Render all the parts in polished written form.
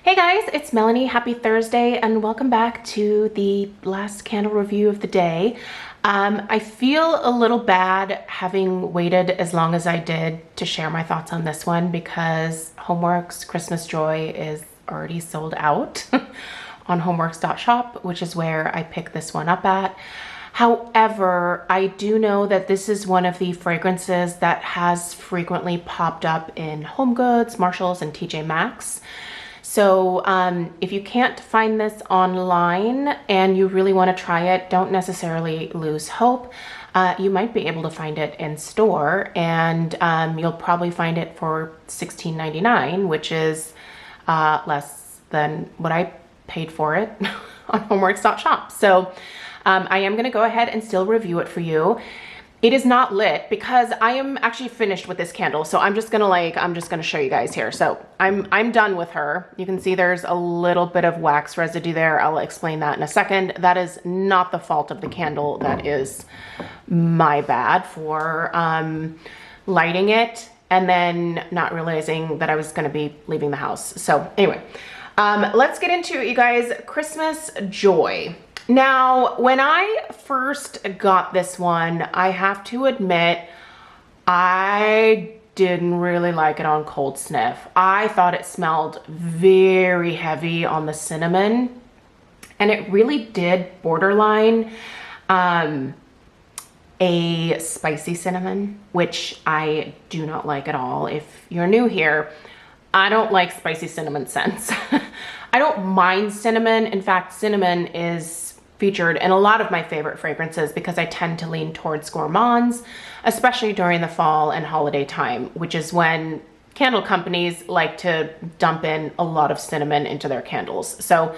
Hey guys, it's Melanie. Happy Thursday and welcome back to the last candle review of the day. I feel a little bad having waited as long as I did to share my thoughts on this one because Homeworx Christmas Joy is already sold out on Homeworx.Shop, which is where I picked this one up at. However, I do know that this is one of the fragrances that has frequently popped up in HomeGoods, Marshalls, and TJ Maxx. So if you can't find this online and you really want to try it, don't necessarily lose hope. You might be able to find it in store, and you'll probably find it for $16.99, which is less than what I paid for it on Homeworx.Shop. So I am going to go ahead and still review it for you. It is not lit because I am actually finished with this candle. So I'm just gonna show you guys here. So I'm done with her. You can see there's a little bit of wax residue there. I'll explain that in a second. That is not the fault of the candle. That is my bad for lighting it and then not realizing that I was gonna be leaving the house. So anyway, let's get into it, you guys. Christmas Joy. Now, when I first got this one, I have to admit, I didn't really like it on cold sniff. I thought it smelled very heavy on the cinnamon, and it really did borderline a spicy cinnamon, which I do not like at all. If you're new here, I don't like spicy cinnamon scents. I don't mind cinnamon. In fact, cinnamon is featured in a lot of my favorite fragrances because I tend to lean towards gourmands, especially during the fall and holiday time, which is when candle companies like to dump in a lot of cinnamon into their candles. So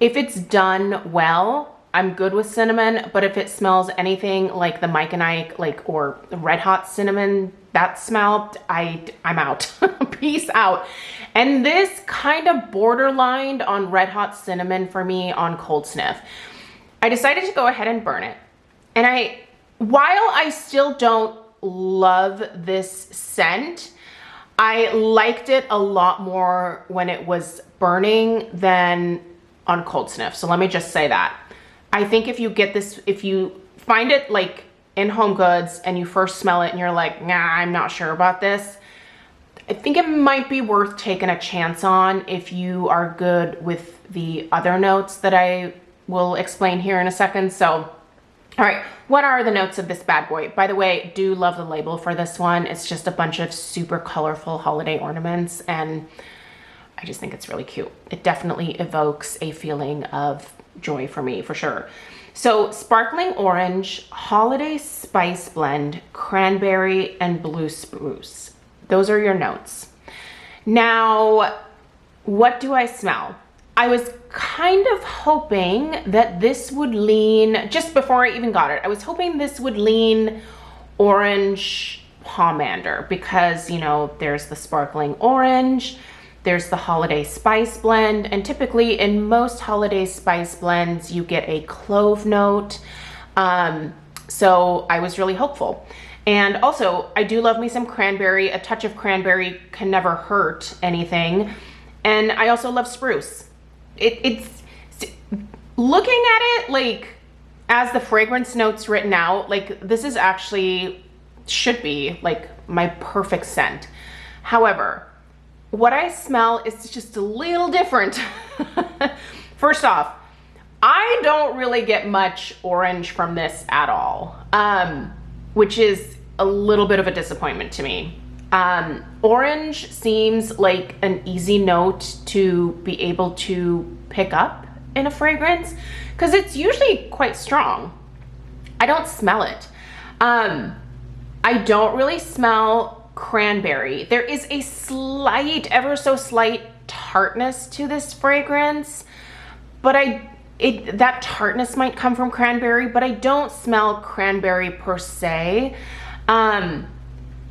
if it's done well, I'm good with cinnamon, but if it smells anything like the Mike and Ike, or the Red Hot cinnamon, that smell, I'm out. Peace out. And this kind of borderlined on Red Hot cinnamon for me on cold sniff. I decided to go ahead and burn it. And while I still don't love this scent, I liked it a lot more when it was burning than on cold sniff. So let me just say that. I think if you get this, if you find it like in HomeGoods and you first smell it and you're like, nah, I'm not sure about this, I think it might be worth taking a chance on if you are good with the other notes that I will explain here in a second. So, all right, what are the notes of this bad boy? By the way, do love the label for this one. It's just a bunch of super colorful holiday ornaments, and I just think it's really cute. It definitely evokes a feeling of joy for me, for sure. So, sparkling orange, holiday spice blend, cranberry, and blue spruce. Those are your notes. Now, what do I smell? I was kind of hoping that this would lean, just before I even got it, I was hoping this would lean orange pomander because, you know, there's the sparkling orange, there's the holiday spice blend, and typically in most holiday spice blends, you get a clove note. So I was really hopeful. And also, I do love me some cranberry. A touch of cranberry can never hurt anything. And I also love spruce. It's looking at it like as the fragrance notes written out, like this is actually should be like my perfect scent. However, what I smell is just a little different. First off, I don't really get much orange from this at all, which is a little bit of a disappointment to me. Orange seems like an easy note to be able to pick up in a fragrance because it's usually quite strong. I don't smell it. I don't really smell cranberry. There is a slight, ever so slight tartness to this fragrance, but that tartness might come from cranberry, but I don't smell cranberry per se.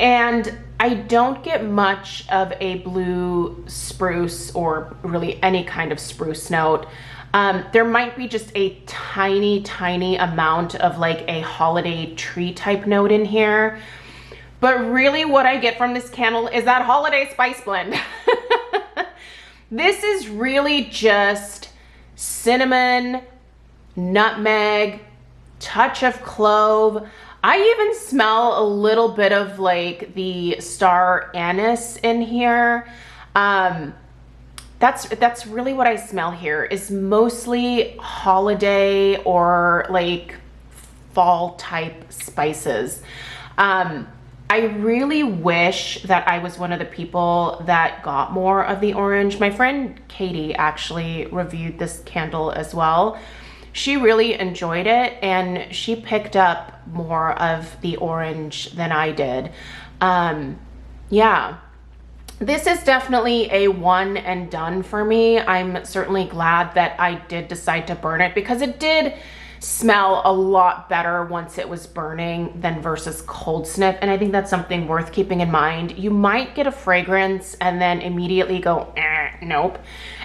And I don't get much of a blue spruce or really any kind of spruce note. There might be just a tiny, tiny amount of like a holiday tree type note in here. But really what I get from this candle is that holiday spice blend. This is really just cinnamon, nutmeg, touch of clove. I even smell a little bit of like the star anise in here. That's really what I smell here, is mostly holiday or like fall type spices. I really wish that I was one of the people that got more of the orange. My friend Katie actually reviewed this candle as well. She really enjoyed it and she picked up more of the orange than I did. Yeah, this is definitely a one and done for me. I'm certainly glad that I did decide to burn it because it did smell a lot better once it was burning than versus cold sniff. And I think that's something worth keeping in mind. You might get a fragrance and then immediately go, nope.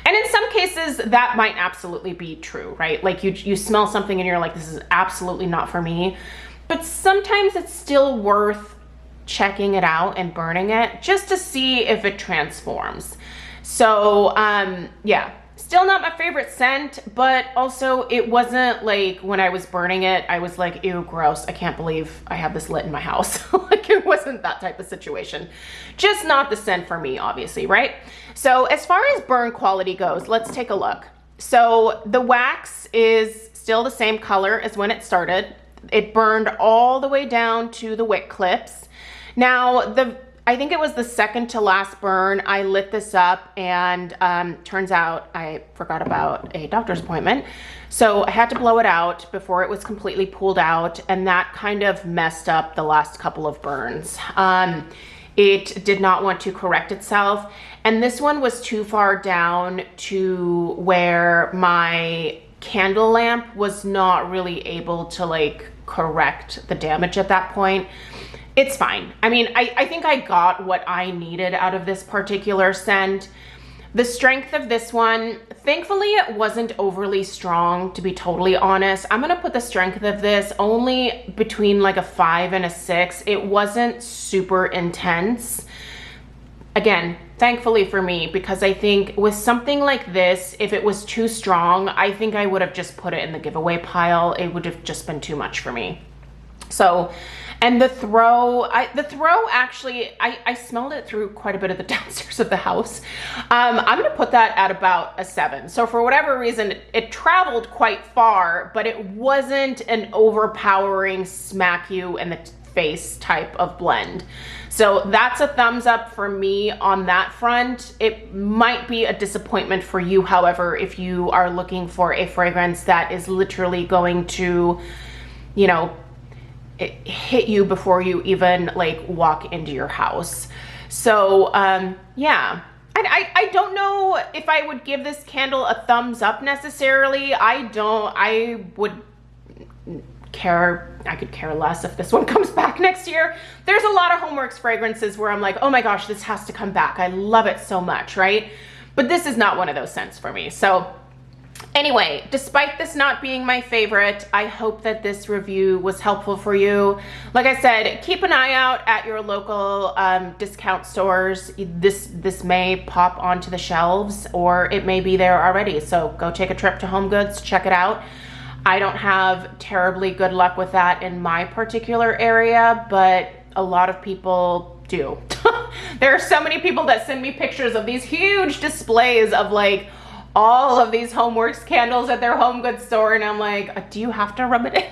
And in some cases that might absolutely be true, right? Like you smell something and you're like, this is absolutely not for me. But sometimes it's still worth checking it out and burning it just to see if it transforms. So yeah. Still not my favorite scent, but also it wasn't like when I was burning it, I was like, ew, gross. I can't believe I have this lit in my house. Like it wasn't that type of situation. Just not the scent for me, obviously, right? So as far as burn quality goes, let's take a look. So the wax is still the same color as when it started. It burned all the way down to the wick clips. Now, I think it was the second to last burn. I lit this up and turns out I forgot about a doctor's appointment. So I had to blow it out before it was completely pulled out, and that kind of messed up the last couple of burns. It did not want to correct itself. And this one was too far down to where my candle lamp was not really able to like correct the damage at that point. It's fine. I mean, I think I got what I needed out of this particular scent. The strength of this one, thankfully it wasn't overly strong, to be totally honest. I'm gonna put the strength of this only between like a 5 and a 6. It wasn't super intense. Again, thankfully for me, because I think with something like this, if it was too strong, I think I would have just put it in the giveaway pile. It would have just been too much for me. So, and the throw actually, I smelled it through quite a bit of the downstairs of the house. I'm gonna put that at about a 7. So for whatever reason, it traveled quite far, but it wasn't an overpowering smack you in the face type of blend. So that's a thumbs up for me on that front. It might be a disappointment for you, however, if you are looking for a fragrance that is literally going to, you know, it hit you before you even like walk into your house. So yeah, I don't know if I would give this candle a thumbs up necessarily. I would care, I could care less if this one comes back next year. There's a lot of Homeworx fragrances where I'm like, oh my gosh, this has to come back. I love it so much, right? But this is not one of those scents for me. So anyway, despite this not being my favorite, I hope that this review was helpful for you. Like I said, keep an eye out at your local discount stores. This may pop onto the shelves or it may be there already. So go take a trip to HomeGoods, check it out. I don't have terribly good luck with that in my particular area, but a lot of people do. There are so many people that send me pictures of these huge displays of like all of these Homeworx candles at their HomeGoods store, and I'm like, do you have to rub it in?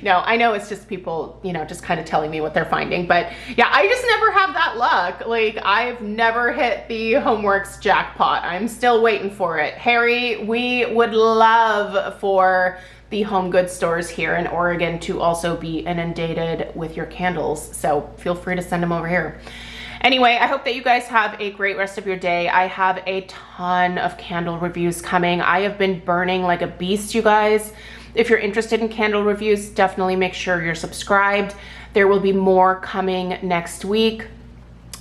No, I know it's just people, you know, just kind of telling me what they're finding, but yeah, I just never have that luck. Like, I've never hit the Homeworx jackpot. I'm still waiting for it. Harry, we would love for the HomeGoods stores here in Oregon to also be inundated with your candles, so feel free to send them over here. Anyway, I hope that you guys have a great rest of your day. I have a ton of candle reviews coming. I have been burning like a beast, you guys. If you're interested in candle reviews, definitely make sure you're subscribed. There will be more coming next week.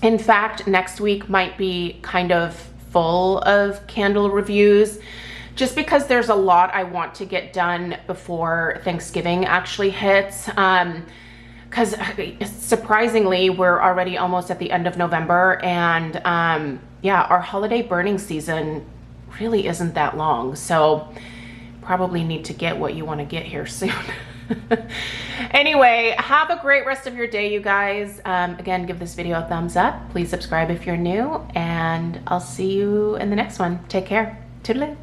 In fact, next week might be kind of full of candle reviews, just because there's a lot I want to get done before Thanksgiving actually hits. Because surprisingly, we're already almost at the end of November, and yeah, our holiday burning season really isn't that long. So probably need to get what you want to get here soon. Anyway, have a great rest of your day, you guys. Again, give this video a thumbs up. Please subscribe if you're new, and I'll see you in the next one. Take care. Toodaloo.